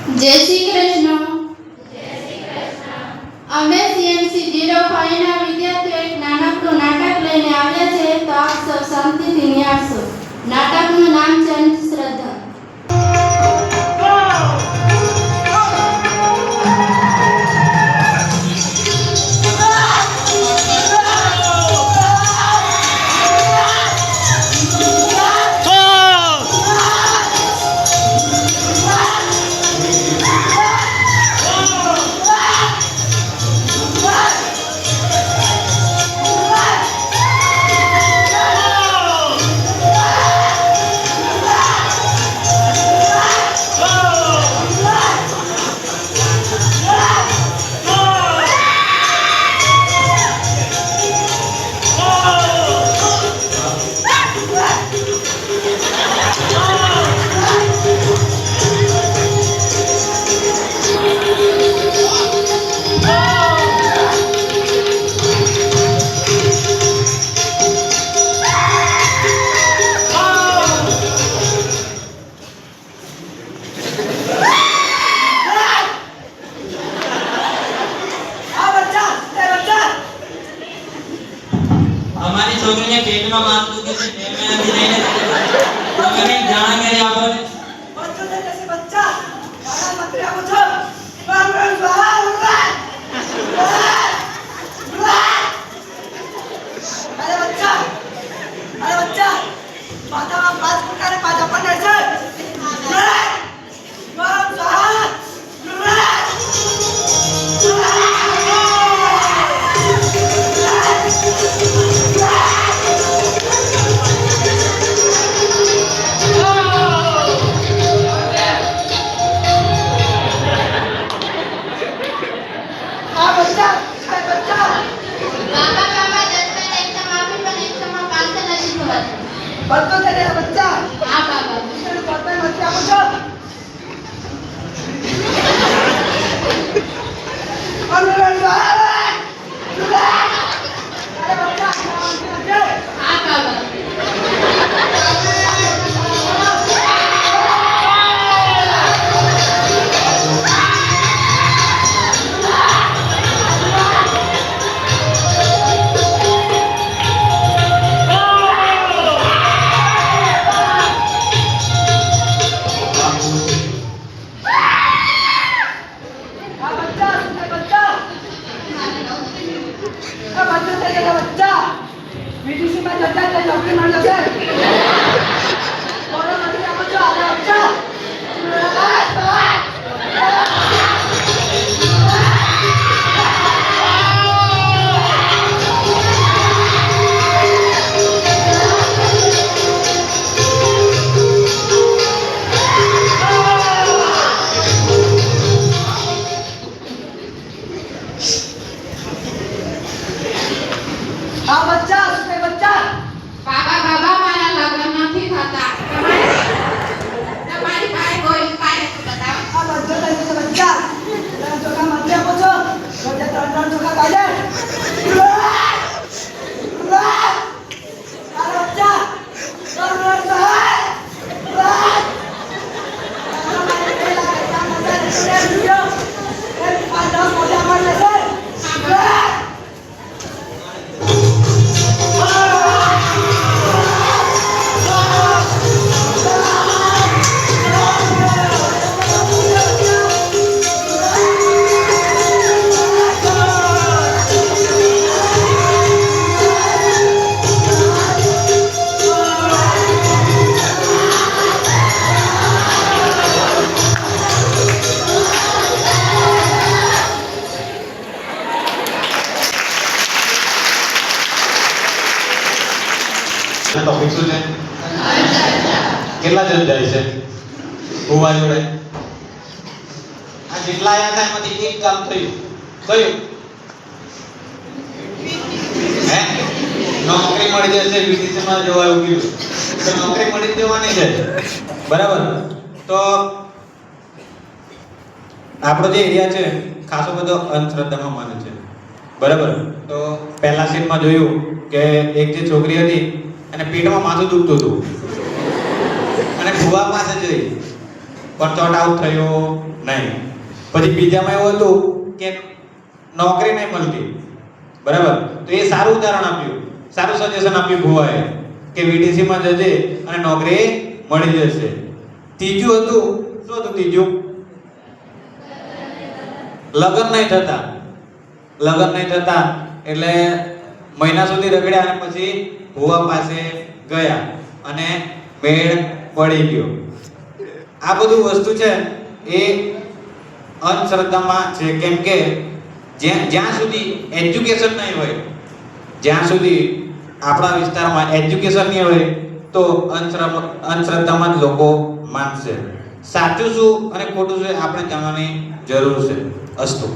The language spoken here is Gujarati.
જય શ્રી કૃષ્ણ. અમે CNC 05 ના વિદ્યાર્થીઓ એક નાનકડું નાટક લઈને આવ્યા છે, તો આપ સૌ શાંતિથી નિહાળશો. નાટકનું નામ છે અંધશ્રદ્ધા. हमारी छोकरी ने पेट में मार दू के पेट में अभी नहीं तो मैंने जाना मेरे यहाँ पर बच्चों से जैसे बच्चा बड़ा मत रहा पूछो बार अरे बच्चा पाता पाँच पुकारे पाँच अपन ऐसे बच्चों से मेरा बच्चा હા બાબા. इसमें पता है बच्चा पूछो अरे बच्चा હા બાબા. बीटीसी में जाता है नौकरी मान लो सर और नौकरी आपको जो आ रहा है हाँ बच्चा उसमें बच्चा બાબા બાબા મારા લગ્ન નથી થતા. તમારી પાસે કોઈ ઉપાય તો બતાવો. हाँ बच्चों से जैसे बच्चा तेरा चोखा मत ले पूछो रोजा तरह चोखा खा ले अरे बच्चा ટોપિક શું છે? કેટલા જણ જાય છે ઉભા જોડે? આ જેટલા આયા હતા એમાંથી એક કામ થયું. કયું? હે? નોકરી મળી જશે વિદેશ માં જવા એવું કીધું. તો નોકરી મળી જવાની છે. બરાબર? તો આપણો જે એરિયા છે ખાસો બધો અંધશ્રદ્ધામાં માને છે. બરાબર? તો પહેલા સીનમાં જોયું કે એક જે છોકરી હતી અને પેટમાં માથું દુખતું હતું અને ફુવા પાસે જઈ પણ ચોટ આઉટ થયો નહીં. પછી બીજામાં એવું હતું કે નોકરી નહીં મળતી, બરાબર, તો એ સારું ઉદાહરણ આપ્યું, સારું સજેશન આપ્યું ભુવાએ કે VTC માં જજે અને નોકરી મળી જશે. ત્રીજું હતું, શું હતું ત્રીજું? લગ્ન નહીં થતા. લગ્ન નહીં થતા એટલે મહિના સુધી રગડ્યા અને પછી ભુવા પાસે ગયા અને મેળ પડી ગયો. આ બધું વસ્તુ છે એ અંધશ્રદ્ધામાં છે. કેમ કે જ્યાં સુધી એજ્યુકેશન નહીં હોય, જ્યાં સુધી આપણા વિસ્તારમાં એજ્યુકેશન નહીં હોય તો અંધશ્રદ્ધામાં જ લોકો માનશે. સાચું શું અને ખોટું શું આપણે જાણવાની જરૂર છે. અસ્તુ.